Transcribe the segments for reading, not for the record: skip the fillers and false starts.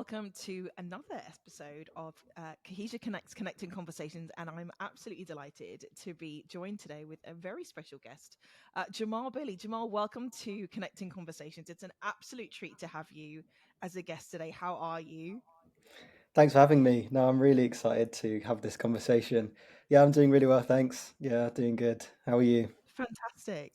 welcome to another episode of Cohesia Connects Connecting Conversations. And I'm absolutely delighted to be joined today with a very special guest, Jamarl Billy. Jamarl, welcome to Connecting Conversations. It's an absolute treat to have you as a guest today. How are you? Thanks for having me. No, I'm really excited to have this conversation. Yeah, I'm doing really well, thanks. Yeah, doing good. How are you? Fantastic.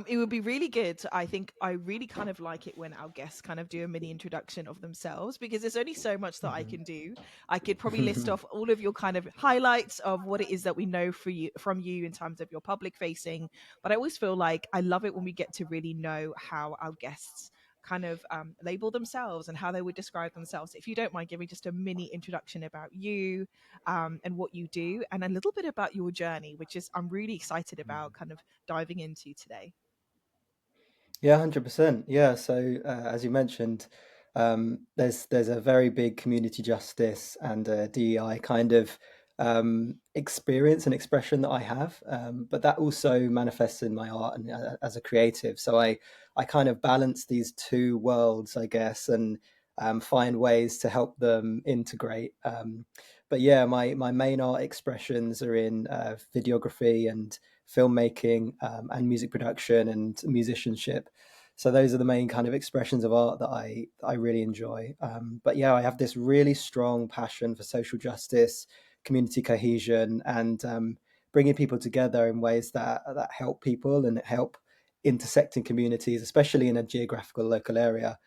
It would be really good. I think I really kind of like it when our guests kind of do a mini introduction of themselves because there's only so much that I can do. I could probably list Mhm. off all of your kind of highlights of what it is that we know for you from you in terms of your public facing. But I always feel like I love it when we get to really know how our guests kind of label themselves and how they would describe themselves. If you don't mind giving just a mini introduction about you and what you do and a little bit about your journey, which is I'm really excited about kind of diving into today. Yeah, 100%. Yeah, so as you mentioned, there's a very big community justice and DEI kind of experience and expression that I have, but that also manifests in my art and as a creative. So I kind of balance these two worlds, I guess, and find ways to help them integrate. But yeah, my main art expressions are in videography and filmmaking and music production and musicianship. So those are the main kind of expressions of art that I really enjoy. But yeah, I have this really strong passion for social justice, community cohesion, and bringing people together in ways that help people and help intersecting communities, especially in a geographical local area.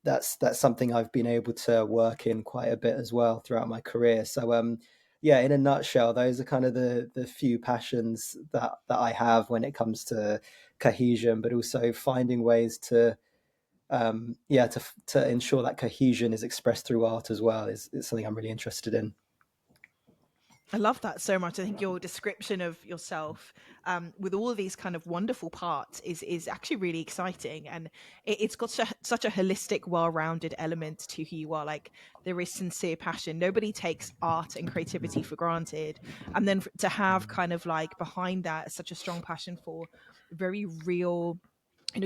That's something I've been able to work in quite a bit as well throughout my career. So yeah, in a nutshell, those are kind of the few passions that I have when it comes to cohesion, but also finding ways to yeah to ensure that cohesion is expressed through art as well is something I'm really interested in. I love that so much. I think your description of yourself with all of these kind of wonderful parts is actually really exciting, and it's got such a holistic, well-rounded element to who you are. Like there is sincere passion. Nobody takes art and creativity for granted, and then to have kind of like behind that such a strong passion for very real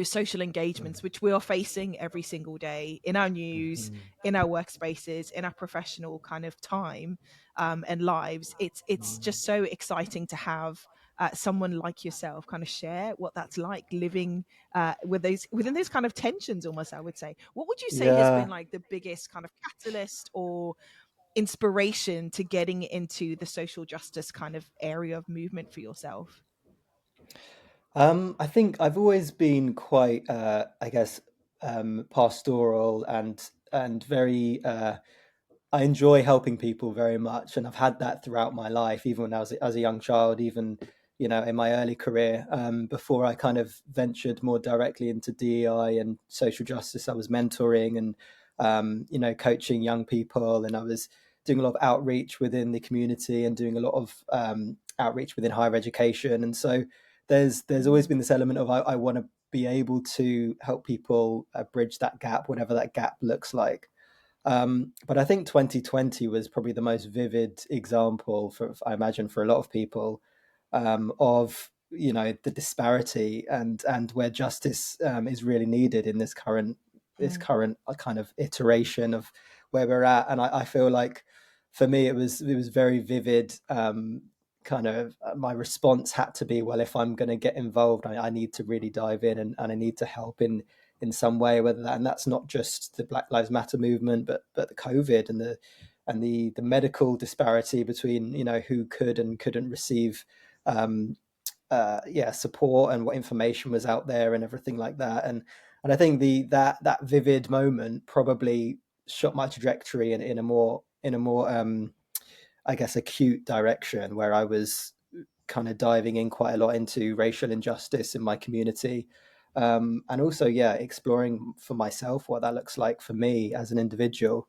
social engagements which we are facing every single day in our news, Mhm. in our workspaces, in our professional kind of time and lives. It's just so exciting to have someone like yourself kind of share what that's like living with those within those kind of tensions almost. I would say, what would you say has been Yeah. like the biggest kind of catalyst or inspiration to getting into the social justice kind of area of movement for yourself? I think I've always been quite, I guess, pastoral and very. I enjoy helping people very much, and I've had that throughout my life, even when I was as a young child, even in my early career. Before I kind of ventured more directly into DEI and social justice, I was mentoring and coaching young people, and I was doing a lot of outreach within the community and doing a lot of outreach within higher education. And so there's always been this element of I want to be able to help people bridge that gap, whatever that gap looks like. But I think 2020 was probably the most vivid example for, I imagine, for a lot of people, of the disparity and where justice is really needed in this Mm. current kind of iteration of where we're at. And I feel like for me it was very vivid. Kind of my response had to be, well, if I'm going to get involved, I need to really dive in and I need to help in some way, whether that, and that's not just the Black Lives Matter movement, but the COVID and the medical disparity between who could and couldn't receive support and what information was out there and everything like that. And I think that vivid moment probably shot my trajectory in a more I guess acute direction, where I was kind of diving in quite a lot into racial injustice in my community. And also, yeah, exploring for myself what that looks like for me as an individual.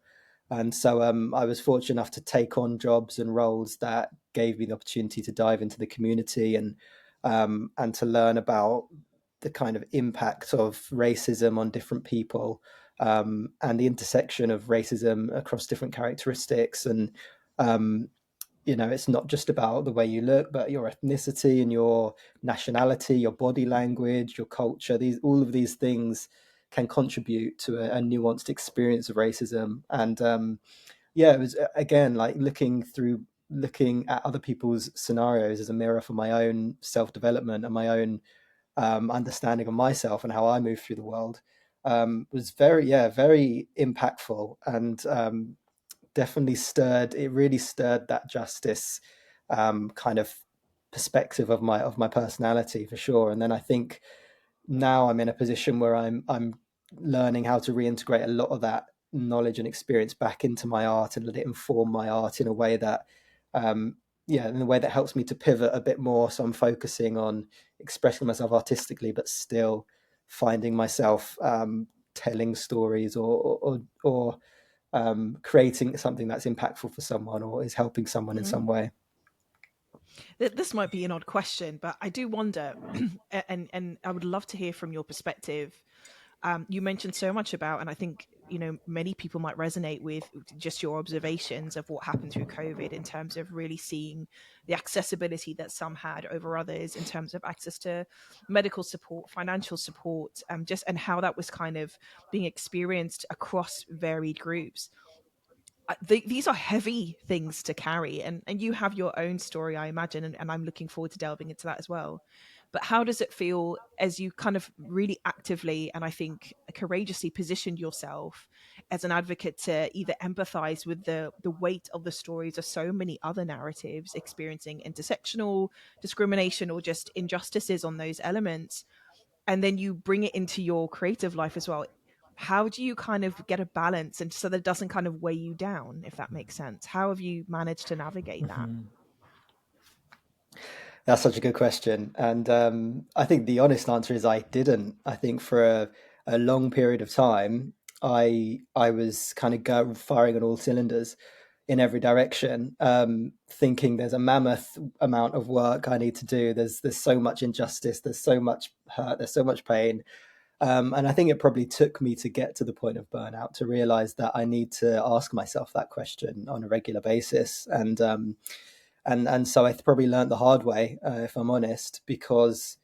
And so I was fortunate enough to take on jobs and roles that gave me the opportunity to dive into the community and to learn about the kind of impact of racism on different people, and the intersection of racism across different characteristics. And um, it's not just about the way you look, but your ethnicity and your nationality, your body language, your culture. These all of these things can contribute to a nuanced experience of racism. And yeah, it was again like looking at other people's scenarios as a mirror for my own self-development and my own understanding of myself and how I move through the world, was very impactful, and definitely it really stirred that justice kind of perspective of my personality for sure. And then I think now I'm in a position where I'm learning how to reintegrate a lot of that knowledge and experience back into my art and let it inform my art in a way that in a way that helps me to pivot a bit more. So I'm focusing on expressing myself artistically, but still finding myself telling stories or creating something that's impactful for someone or is helping someone in Mm. some way. This might be an odd question, but I do wonder, and I would love to hear from your perspective. You mentioned so much about, and I think many people might resonate with just your observations of what happened through COVID in terms of really seeing the accessibility that some had over others in terms of access to medical support, financial support, just and how that was kind of being experienced across varied groups. These are heavy things to carry, and you have your own story, I imagine, and I'm looking forward to delving into that as well. But how does it feel as you kind of really actively and I think courageously positioned yourself as an advocate to either empathize with the weight of the stories of so many other narratives experiencing intersectional discrimination or just injustices on those elements, and then you bring it into your creative life as well? How do you kind of get a balance and so that it doesn't kind of weigh you down, if that makes sense? How have you managed to navigate that? Mm-hmm. That's such a good question. And I think the honest answer is I didn't. I think for a long period of time, I was kind of firing on all cylinders in every direction, thinking there's a mammoth amount of work I need to do. There's so much injustice, there's so much hurt, there's so much pain. And I think it probably took me to get to the point of burnout to realize that I need to ask myself that question on a regular basis. And so I probably learned the hard way, if I'm honest, because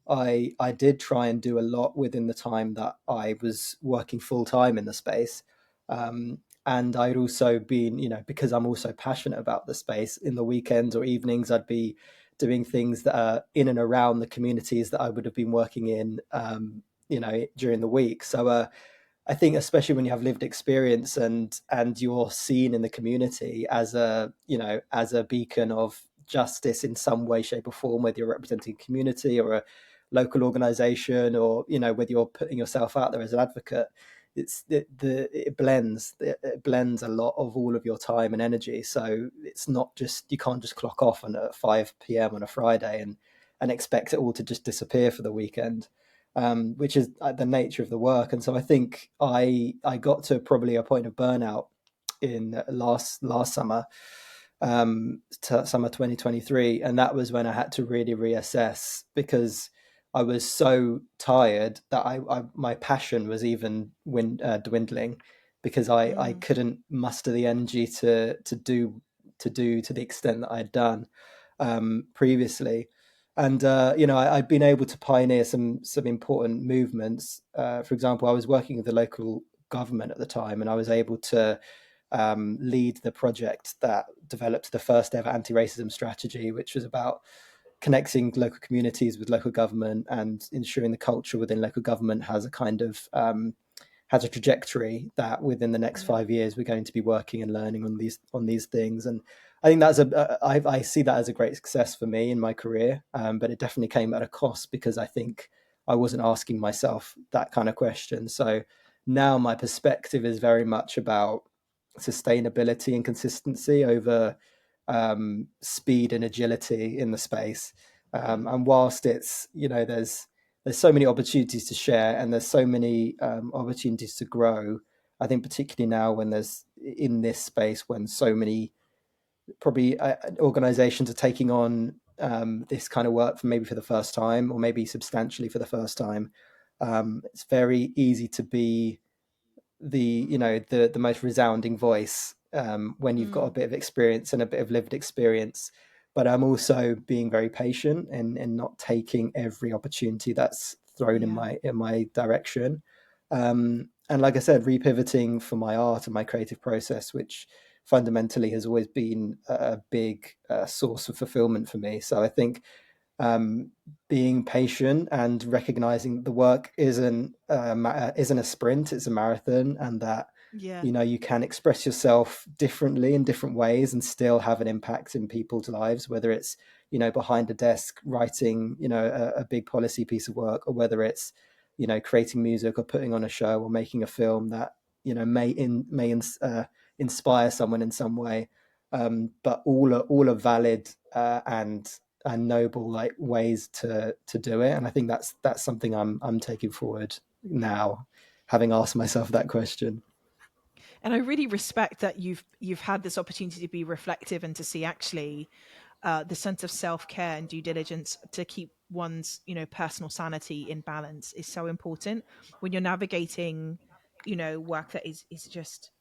I did try and do a lot within the time that I was working full time in the space. And I'd also been, because I'm also passionate about the space, in the weekends or evenings, I'd be doing things that are in and around the communities that I would have been working in, during the week. So I think especially when you have lived experience and you're seen in the community as a beacon of justice in some way, shape, or form, whether you're representing a community or a local organization, or whether you're putting yourself out there as an advocate, it blends a lot of all of your time and energy. So it's not just, you can't just clock off at 5 p.m. on a Friday and expect it all to just disappear for the weekend, which is the nature of the work. And so I think I got to probably a point of burnout in last summer, summer 2023, and that was when I had to really reassess, because I was so tired that my passion was even dwindling, because I Mm, couldn't muster the energy to do to the extent that I'd done previously. And I'd been able to pioneer some important movements. For example, I was working with the local government at the time, and I was able to lead the project that developed the first ever anti-racism strategy, which was about connecting local communities with local government and ensuring the culture within local government has a kind of has a trajectory that within the next yeah. 5 years we're going to be working and learning on these things. And I think I see that as a great success for me in my career, but it definitely came at a cost, because I think I wasn't asking myself that kind of question. So now my perspective is very much about sustainability and consistency over speed and agility in the space. And whilst it's, there's so many opportunities to share, and there's so many opportunities to grow. I think particularly now, when there's in this space, when so many probably organizations are taking on this kind of work for the first time, or maybe substantially for the first time, it's very easy to be the most resounding voice when you've got a Mm, bit of experience and a bit of lived experience. But I'm also being very patient and not taking every opportunity that's thrown in yeah. my direction. And like I said, repivoting for my art and my creative process, which fundamentally has always been a big source of fulfillment for me. So I think um, being patient and recognizing the work isn't a sprint; it's a marathon, and that Yeah. you can express yourself differently in different ways and still have an impact in people's lives, whether it's behind a desk writing a big policy piece of work, or whether it's creating music or putting on a show or making a film that inspire someone in some way. But all are valid and noble like ways to do it, and I think that's something I'm taking forward now, having asked myself that question. And I really respect that you've had this opportunity to be reflective and to see actually the sense of self-care and due diligence to keep one's personal sanity in balance is so important when you're navigating work that is just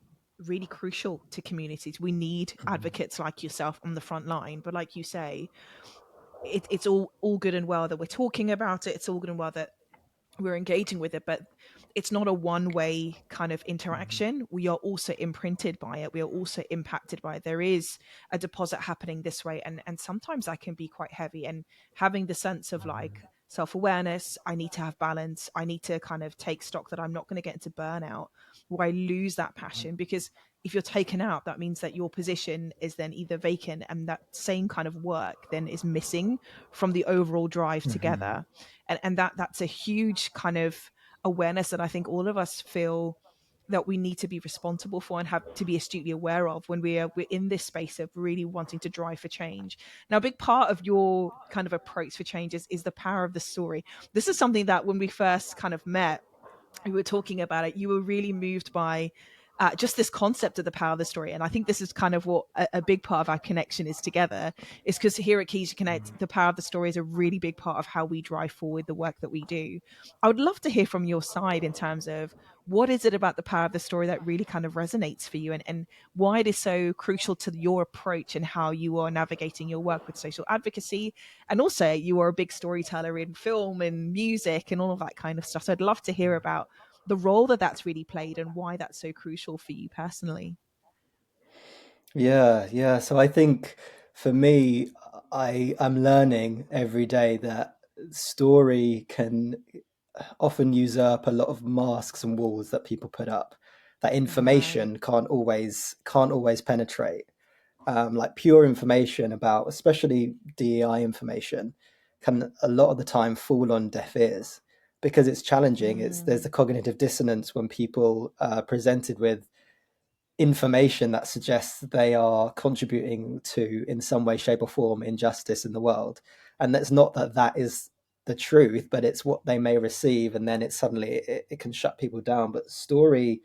really crucial to communities. We need advocates like yourself on the front line, but like you say, it's all good and well that we're talking about it. It's all good and well that we're engaging with it, but it's not a one way kind of interaction. We are also imprinted by it. We are also impacted by it. There is a deposit happening this way. And sometimes that can be quite heavy. And having the sense of like self awareness, I need to have balance. I need to kind of take stock that I'm not going to get into burnout where I lose that passion. Because if you're taken out, that means that your position is then either vacant and that same kind of work then is missing from the overall drive Mm-hmm. together. And that's a huge kind of awareness that I think all of us feel that we need to be responsible for and have to be astutely aware of when we're in this space of really wanting to drive for change. Now, a big part of your kind of approach for change is the power of the story. This is something that when we first kind of met, we were talking about it, you were really moved by just this concept of the power of the story. And I think this is kind of what a big part of our connection is together, is because here at Cohesia Connect, the power of the story is a really big part of how we drive forward the work that we do. I would love to hear from your side in terms of what is it about the power of the story that really kind of resonates for you, and why it is so crucial to your approach and how you are navigating your work with social advocacy. And also, you are a big storyteller in film and music and all of that kind of stuff. So I'd love to hear about the role that that's really played and why that's so crucial for you personally. Yeah, yeah. So I think for me, I'm learning every day that story can often usurp a lot of masks and walls that people put up. That Right. information can't always penetrate. Like pure information about, especially DEI information, can a lot of the time fall on deaf ears because it's challenging. There's the Mm, cognitive dissonance when people are presented with information that suggests they are contributing to, in some way, shape, or form, injustice in the world. And that's not that is the truth, but it's what they may receive, and then it can shut people down. But story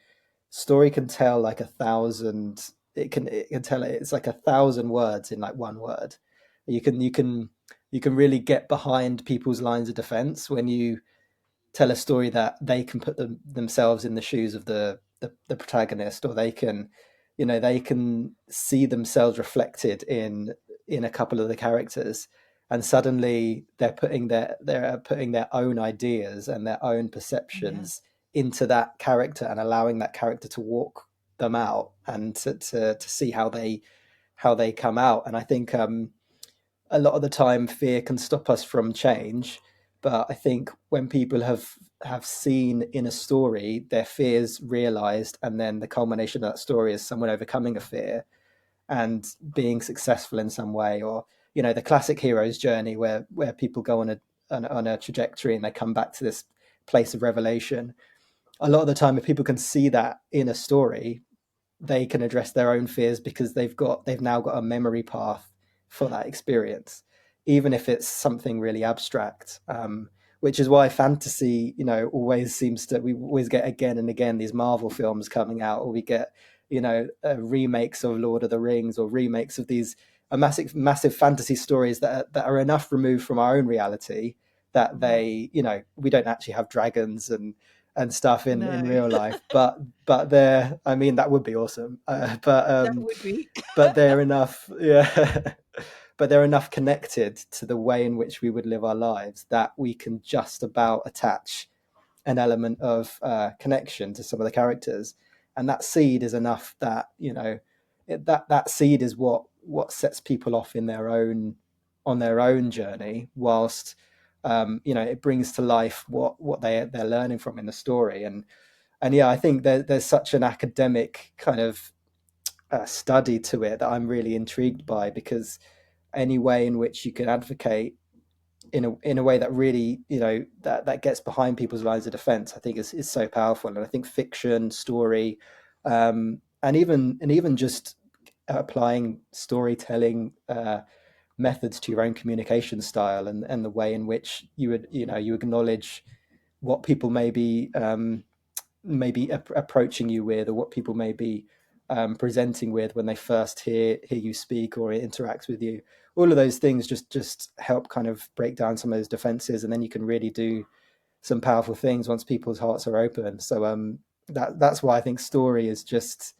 can tell like a thousand. It can tell it's like 1,000 words in like one word. You can really get behind people's lines of defense when you tell a story that they can put themselves in the shoes of the protagonist, or they can see themselves reflected in a couple of the characters, and suddenly they're putting their own ideas and their own yeah. perceptions into that character and allowing that character to walk them out and to see how they come out. And I think a lot of the time fear can stop us from change, but I think when people have seen in a story their fears realized, and then the culmination of that story is someone overcoming a fear and being successful in some way, or the classic hero's journey where people go on a trajectory and they come back to this place of revelation. A lot of the time, if people can see that in a story, they can address their own fears because they've now got a memory path for that experience, even if it's something really abstract. Which is why fantasy, always seems to we always get again and again these Marvel films coming out, or we get remakes of Lord of the Rings, or remakes of these massive fantasy stories that are enough removed from our own reality that Mhm. we don't actually have dragons and stuff in No, real life, but they're, I mean, that would be awesome. But that would be. but they're enough, yeah. But they're enough connected to the way in which we would live our lives that we can just about attach an element of connection to some of the characters, and that seed is enough that that seed is what sets people off in their own on their own journey, whilst it brings to life what they're learning from in the story. And yeah, I think there's such an academic kind of study to it that I'm really intrigued by, because any way in which you can advocate in a way that really that gets behind people's lines of defense, I think is so powerful. And I think fiction, story, and even just applying storytelling methods to your own communication style, and the way in which you acknowledge what people may be approaching you with, or what people may be presenting with when they first hear you speak or interact with you. All of those things just help kind of break down some of those defenses, and then you can really do some powerful things once people's hearts are open. So that's why I think story is just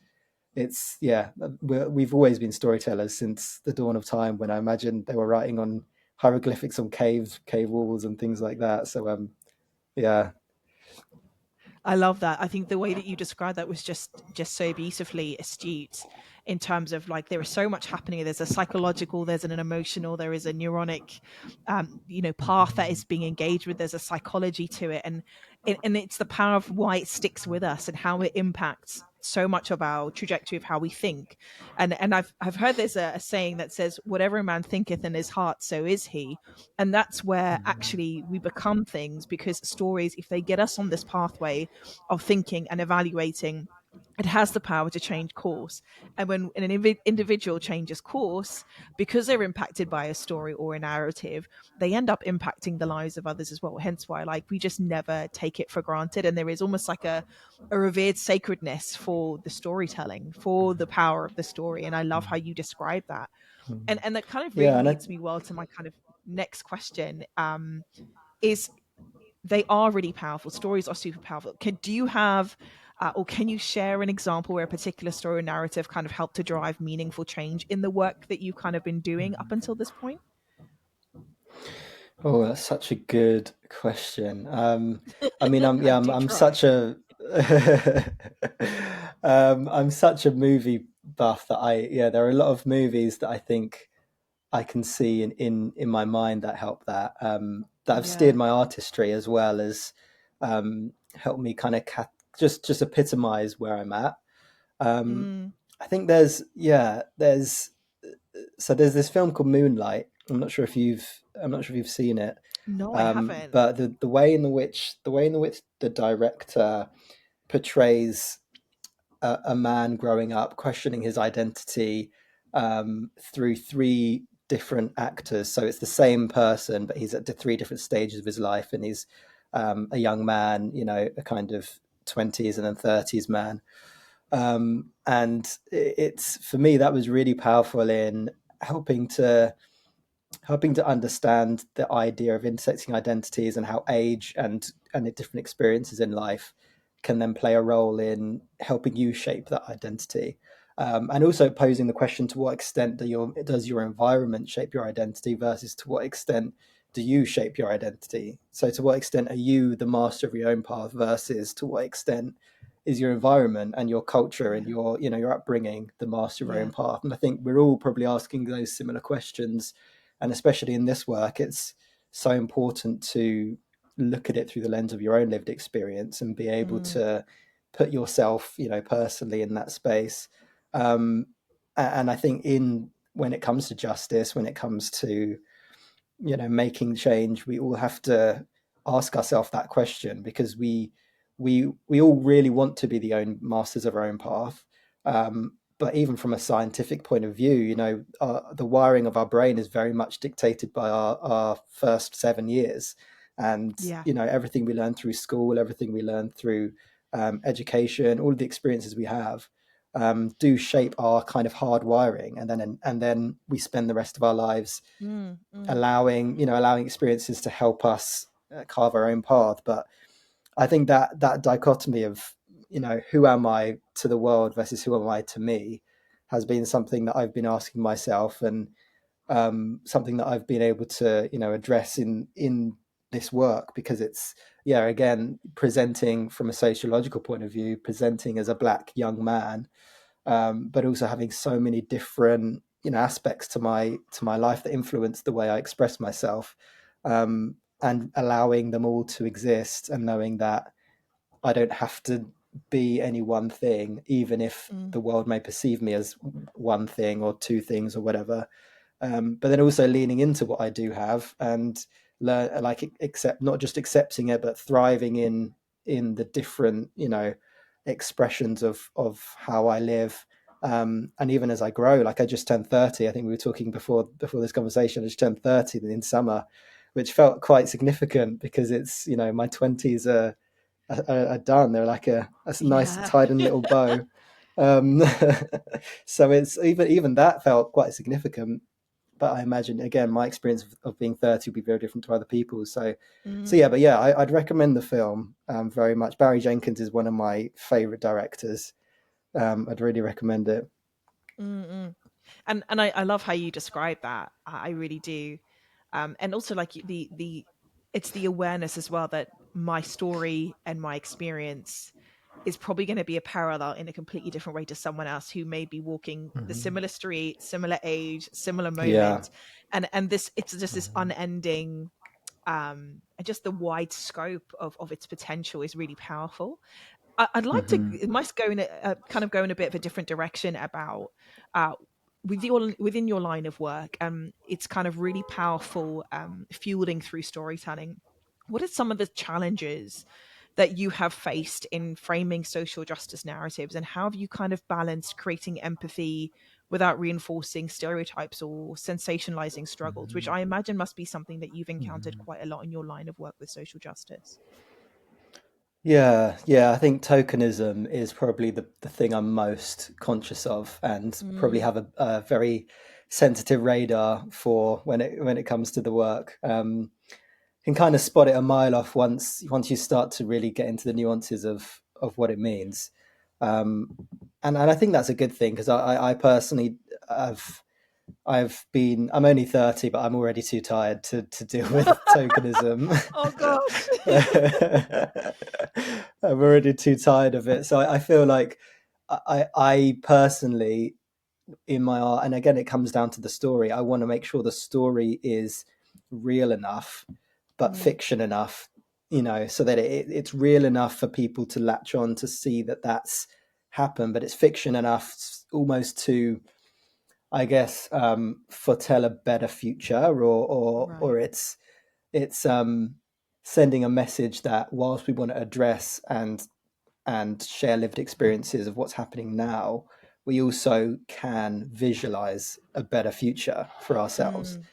it's yeah we've always been storytellers since the dawn of time, when I imagine they were writing on hieroglyphics on cave walls and things like that. So yeah. I love that. I think the way that you described that was just so beautifully astute, in terms of like there is so much happening. There's a psychological, there's an emotional, there is a neuronic, path that is being engaged with. There's a psychology to it, and it's the power of why it sticks with us and how it impacts so much of our trajectory of how we think. And I've heard there's a saying that says, "Whatever a man thinketh in his heart, so is he." And that's where actually we become things, because stories, if they get us on this pathway of thinking and evaluating, it has the power to change course. And when an individual changes course because they're impacted by a story or a narrative, they end up impacting the lives of others as well. Hence why, like, we just never take it for granted. And there is almost like a revered sacredness for the storytelling, for the power of the story. And I love how you describe that. And that kind of Yeah, really and I, leads me well to my kind of next question. Is they are really powerful. Stories are super powerful. Do you have, or can you share an example where a particular story or narrative kind of helped to drive meaningful change in the work that you've kind of been doing up until this point? Oh, that's such a good question. I mean, I'm I yeah, I'm, do I'm try. such a I'm such a movie buff that there are a lot of movies that I think I can see in my mind that help that have steered Yeah. my artistry, as well as helped me kind of just epitomize where I'm at. Um, Mm. I think there's this film called Moonlight. I'm not sure if you've seen it. No, I haven't. But the way in which the director portrays a man growing up, questioning his identity through three different actors. So it's the same person, but he's at the three different stages of his life, and he's a young man, a kind of 20s and then 30s man. And it's for me that was really powerful in helping to helping to understand the idea of intersecting identities, and how age and the different experiences in life can then play a role in helping you shape that identity. And also posing the question, to what extent does your environment shape your identity, versus to what extent do you shape your identity? So to what extent are you the master of your own path, versus to what extent is your environment and your culture and Yeah. your upbringing the master of your own Yeah. path? And I think we're all probably asking those similar questions, and especially in this work, it's so important to look at it through the lens of your own lived experience, and be able Mm. to put yourself, personally in that space. Um, and I think in when it comes to justice, when it comes to making change, we all have to ask ourselves that question, because we all really want to be the own masters of our own path. But even from a scientific point of view, the wiring of our brain is very much dictated by our first 7 years. And Yeah. everything we learn through school, everything we learn through education, all of the experiences we have do shape our kind of hard wiring. And then we spend the rest of our lives Mm. Mm. allowing experiences to help us carve our own path. But I think that dichotomy of who am I to the world versus who am I to me has been something that I've been asking myself, and something that I've been able to address in this work, because it's, yeah, again, presenting from a sociological point of view, presenting as a black young man, but also having so many different, aspects to my life that influence the way I express myself, and allowing them all to exist, and knowing that I don't have to be any one thing, even if Mm. the world may perceive me as one thing or two things or whatever. But then also leaning into what I do have, and learn, like, accept, not just accepting it, but thriving in the different, expressions of how I live. And even as I grow, like, I just turned 30. I think we were talking before this conversation. I just turned 30 in summer, which felt quite significant, because it's, my 20s are done. They're like a nice Yeah. tied in little bow. Um, so it's even that felt quite significant. But I imagine, again, my experience of being 30 will be very different to other people's. So Mm. yeah, but yeah, I'd recommend the film, very much. Barry Jenkins is one of my favorite directors. I'd really recommend it. Mm-mm. And I love how you describe that. I really do. And also like the it's the awareness as well that my story and my experience is probably going to be a parallel in a completely different way to someone else who may be walking the Hmm. similar street, similar age, similar Yeah. moment. And this it's just this unending and just the wide scope of its potential is really powerful. I'd like to Hmm. it might go in kind of go in a bit of a different direction about uh, within your line of work. It's kind of really powerful, fueling through storytelling. What are some of the challenges that you have faced in framing social justice narratives, and how have you kind of balanced creating empathy without reinforcing stereotypes or sensationalizing struggles, which I imagine must be something that you've encountered Hmm. quite a lot in your line of work with social justice? Yeah, yeah. I think tokenism is probably the thing I'm most conscious of, and probably Mm, have a very sensitive radar for when it comes to the work. Can kind of spot it a mile off once you start to really get into the nuances of what it means. And I think that's a good thing, because I personally have I'm only 30, but I'm already too tired to deal with tokenism. oh gosh. I'm already too tired of it. So I feel like I personally, in my art, and again, it comes down to the story. I want to make sure the story is real enough, but Mm, fiction enough, so that it's real enough for people to latch on to see that that's happened, but it's fiction enough almost to, I guess, foretell a better future, or right. it's sending a message that, whilst we want to address and share lived experiences of what's happening now, we also can visualize a better future for ourselves. Mm,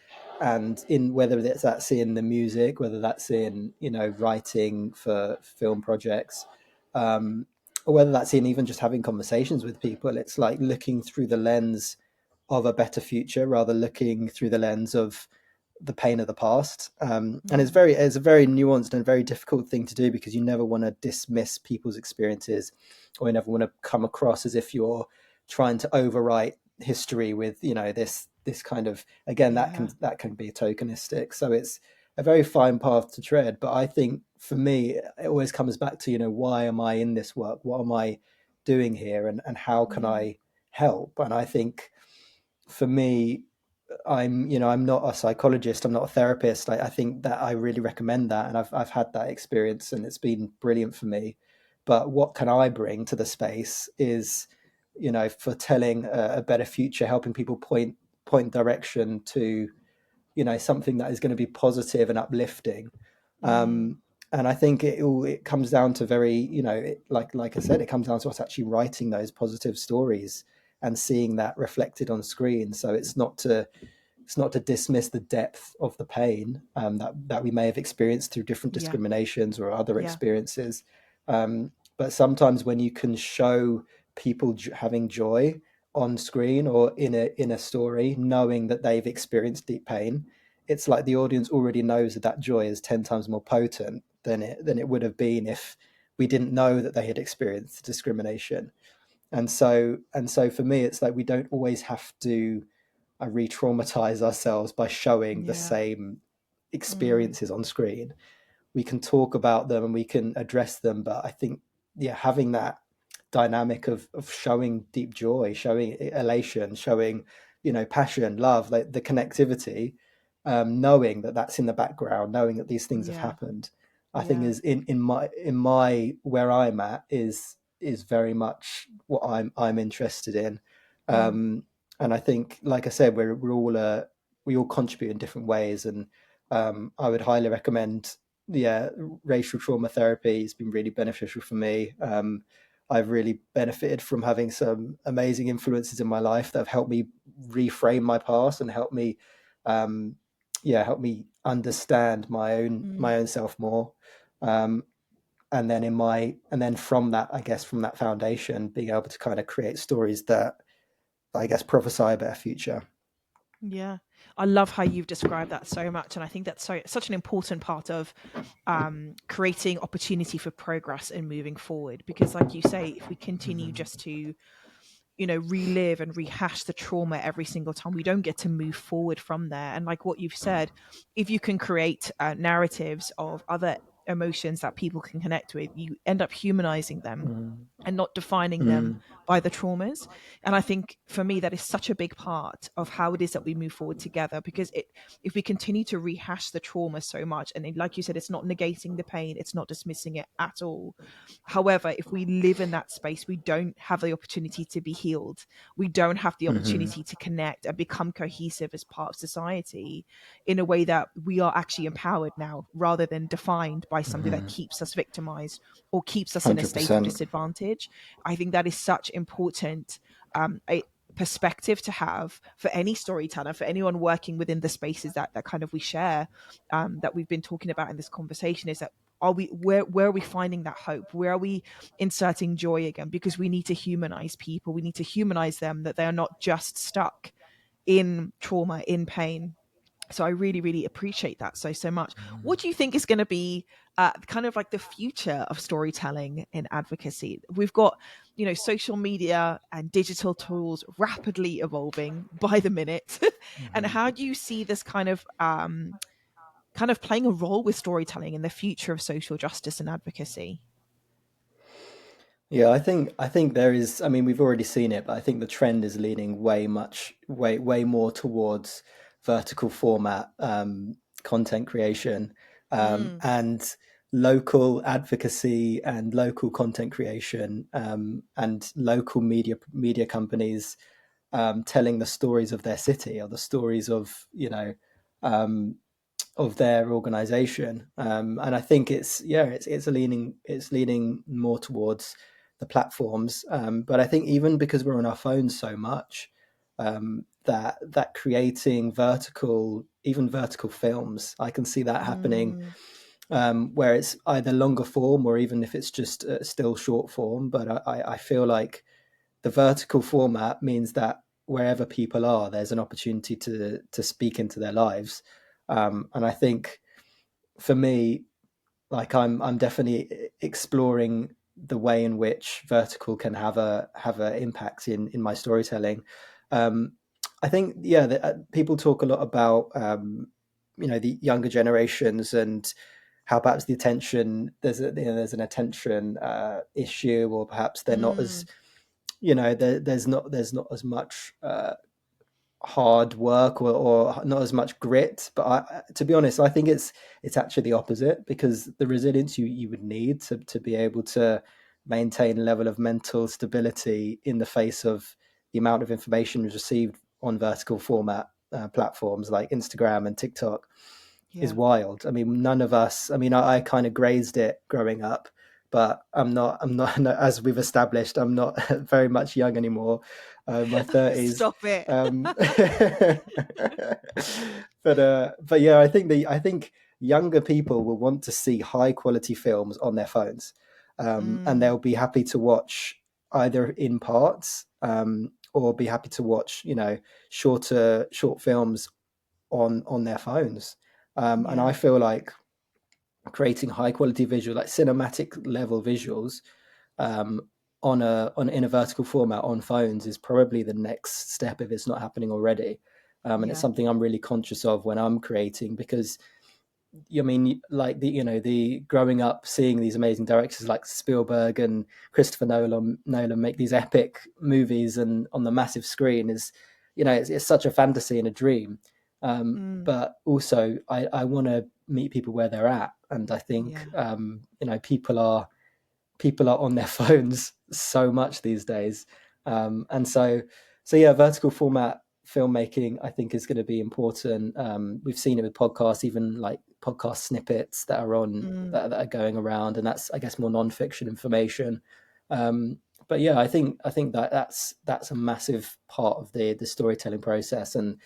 And in whether that's in the music, whether that's in, writing for film projects, um, or whether that's in even just having conversations with people, it's like looking through the lens of a better future, rather looking through the lens of the pain of the past. And mm, it's a very nuanced and very difficult thing to do, because you never want to dismiss people's experiences, or you never want to come across as if you're trying to overwrite history with, this kind of, again, yeah. that can be tokenistic. So it's a very fine path to tread. But I think for me, it always comes back to, why am I in this work? What am I doing here? And how can Mm, I help? And I think for me, I'm not a psychologist, I'm not a therapist. I think that I really recommend that, and I've had that experience, and it's been brilliant for me. But what can I bring to the space is, for telling a better future, helping people point direction to, something that is going to be positive and uplifting. mm, um, and I think it comes down to very, like I said, it comes down to us actually writing those positive stories and seeing that reflected on screen. So it's not to dismiss the depth of the pain, that we may have experienced through different yeah. discriminations or other Yeah. experiences. But sometimes when you can show people having joy on screen or in a story, knowing that they've experienced deep pain, it's like the audience already knows that that joy is 10 times more potent than it would have been if we didn't know that they had experienced discrimination. And so for me, it's like we don't always have to re-traumatize ourselves by showing the Yeah. same Mm. experiences on screen. We can talk about them and we can address them, but I think, yeah, having that dynamic of showing deep joy, showing elation, showing, passion, love, like the connectivity, knowing that that's in the background, knowing that these things have Yeah. happened, I think Yeah. is in my where I'm at is very much what I'm interested in. Mm. um and I think, like I said, we all contribute in different ways, and I would highly recommend, yeah, racial trauma therapy has been really beneficial for me. I've really benefited from having some amazing influences in my life that have helped me reframe my past and um, help me understand Mm. my own self more. Um, and then from that, I guess, from that foundation, being able to kind of create stories that, I guess, prophesy a better future. Yeah, I love how you've described that so much, and I think that's such an important part of creating opportunity for progress and moving forward. Because, like you say, if we continue just to relive and rehash the trauma every single time, we don't get to move forward from there. And like what you've said, if you can create narratives of other emotions that people can connect with, you end up humanizing them Mm, and not defining them mm, by the traumas. And I think for me, that is such a big part of how it is that we move forward together. Because if we continue to rehash the trauma so much, and like you said, it's not negating the pain, it's not dismissing it at all. However, if we live in that space, we don't have the opportunity to be healed. We don't have the mhm, opportunity to connect and become cohesive as part of society in a way that we are actually empowered now, rather than defined by something that mhm. keeps us victimized or keeps us in a state of 100%. disadvantage. I think that is such important a perspective to have for any storyteller, for anyone working within the spaces that kind of we share, that we've been talking about in this conversation, is that are we where are we finding that hope? Where are we inserting joy again? Because we need to humanize people. We need to humanize them, that they are not just stuck in trauma, in pain. So I really, really appreciate that so much. What do you think is going to be kind of like the future of storytelling in advocacy? We've got, social media and digital tools rapidly evolving by the minute. And Mhm. how do you see this kind of playing a role with storytelling in the future of social justice and advocacy? Yeah, I think there is. I mean, we've already seen it, but I think the trend is leaning way more towards vertical format content creation, Mm, and local advocacy and local content creation, and local media companies telling the stories of their city, or the stories of, um, of their organization. And I think it's leaning more towards the platforms. But I think, even because we're on our phones so much, that creating vertical films, I can see that happening, mm, where it's either longer form, or even if it's just still short form. But I feel like the vertical format means that wherever people are, there's an opportunity to speak into their lives. And I think, for me, like, I'm definitely exploring the way in which vertical can have a impact in my storytelling. Um, I think, yeah, people talk a lot about, the younger generations, and how perhaps the attention there's an attention issue, or perhaps they're not as, mm. there's not as much hard work, or not as much grit. But to be honest, I think it's actually the opposite, because the resilience you would need to be able to maintain a level of mental stability in the face of the amount of information received on vertical format platforms like Instagram and TikTok is Yeah. wild. I mean, none of us. I mean, I kind of grazed it growing up, but I'm not. As we've established, I'm not very much young anymore. My 30s. Stop it. But yeah, I think younger people will want to see high quality films on their phones, and Mm, they'll be happy to watch either in parts, or be happy to watch, short films on their phones. And I yeah. feel like creating high quality visual, like cinematic level visuals, um, in a vertical format on phones, is probably the next step, if it's not happening already. And it's Yeah. something I'm really conscious of when I'm creating, because I mean, like the growing up seeing these amazing directors like Spielberg and Christopher Nolan make these epic movies and on the massive screen is, it's such a fantasy and a dream. Mm, But also, I want to meet people where they're at, and I think, yeah. people are on their phones so much these days, and so yeah, vertical format filmmaking I think is going to be important. We've seen it with podcasts, even like podcast snippets that are on Mm, that are going around, and that's, I guess, more non-fiction information. But yeah, I think that's a massive part of the storytelling process, and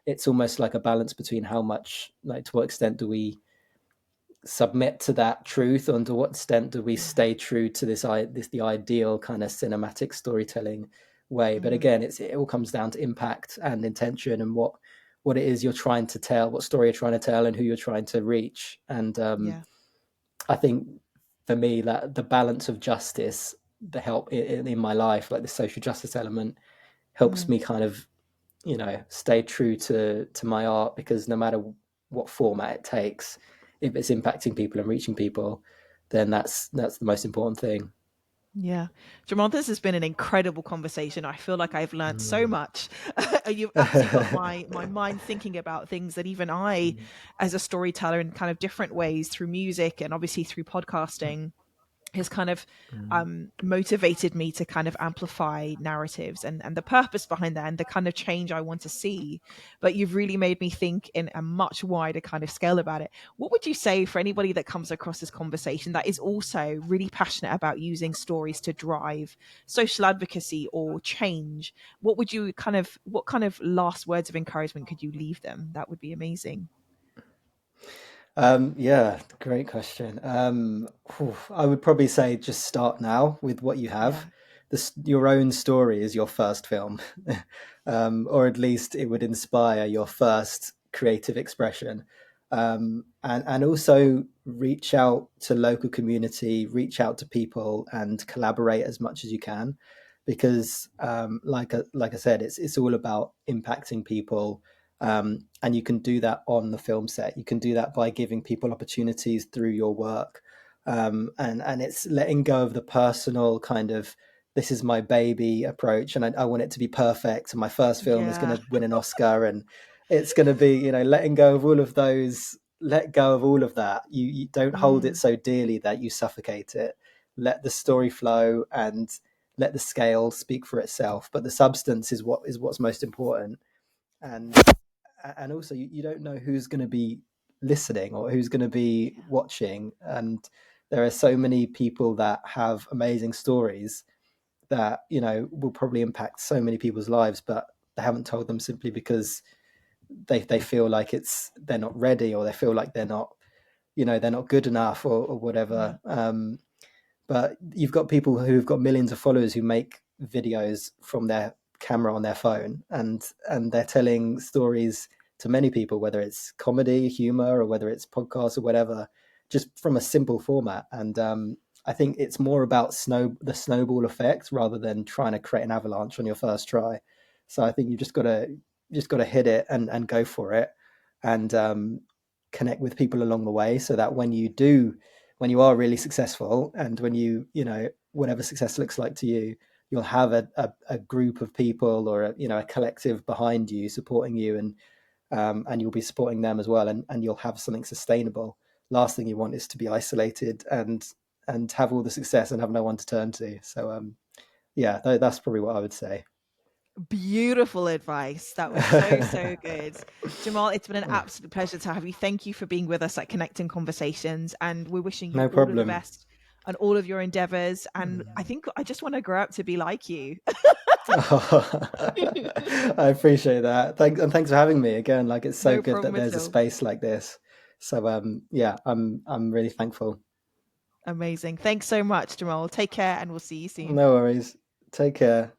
it's almost like a balance between how much, like, to what extent do we submit to that truth, and to what extent do we yeah. stay true to this the ideal kind of cinematic storytelling way. But Mm, again, it all comes down to impact and intention, and what it is you're trying to tell, what story you're trying to tell, and who you're trying to reach. And yeah. I think for me, that the balance of justice, the help in my life, like the social justice element, helps Mm. me kind of, stay true to my art, because no matter what format it takes, if it's impacting people and reaching people, then that's the most important thing. Yeah. Jamal, this has been an incredible conversation. I feel like I've learned so Mm. much. You've absolutely got my mind thinking about things that even I, as a storyteller in kind of different ways through music and obviously through podcasting, has kind of motivated me to kind of amplify narratives and the purpose behind that and the kind of change I want to see. But you've really made me think in a much wider kind of scale about it. What would you say for anybody that comes across this conversation that is also really passionate about using stories to drive social advocacy or change? What kind of last words of encouragement could you leave them? That would be amazing. Yeah, great question. I would probably say just start now with what you have. Yeah. Your own story is your first film, or at least it would inspire your first creative expression. And also reach out to local community, reach out to people, and collaborate as much as you can, because, like I said, it's all about impacting people, and you can do that on the film set. You can do that by giving people opportunities through your work, and it's letting go of the personal kind of, this is my baby approach, and I want it to be perfect. And my first film is going Yeah. to win an Oscar, and it's going to be, letting go of all of those. Let go of all of that. You don't hold it Mm, so dearly that you suffocate it. Let the story flow, and let the scale speak for itself. But the substance is what's most important. And and also, you don't know who's going to be listening or who's going to be watching, and there are so many people that have amazing stories that, will probably impact so many people's lives, but they haven't told them simply because they feel like they're not ready, or they feel like they're not good enough, or yeah. whatever. But you've got people who've got millions of followers who make videos from their camera on their phone, and they're telling stories to many people, whether it's comedy, humor, or whether it's podcasts or whatever, just from a simple format. And I think it's more about the snowball effect, rather than trying to create an avalanche on your first try. So I think you just got to hit it, and go for it, and connect with people along the way, so that when you are really successful, and when whatever success looks like to you, you'll have a group of people, or a collective behind you, supporting you, and you'll be supporting them as well, and you'll have something sustainable. Last thing you want is to be isolated, and have all the success and have no one to turn to. So yeah, that's probably what I would say. Beautiful advice. That was so, so good. Jamal, it's been an absolute pleasure to have you. Thank you for being with us at Connecting Conversations. And we're wishing you No all of the problem. best on all of your endeavors. And I think I just want to grow up to be like you. I appreciate that. Thanks for having me again. Like, it's so No good that problem at there's a all. space like this. So yeah, I'm really thankful. Amazing. Thanks so much, Jamal. Take care and we'll see you soon. No worries. Take care.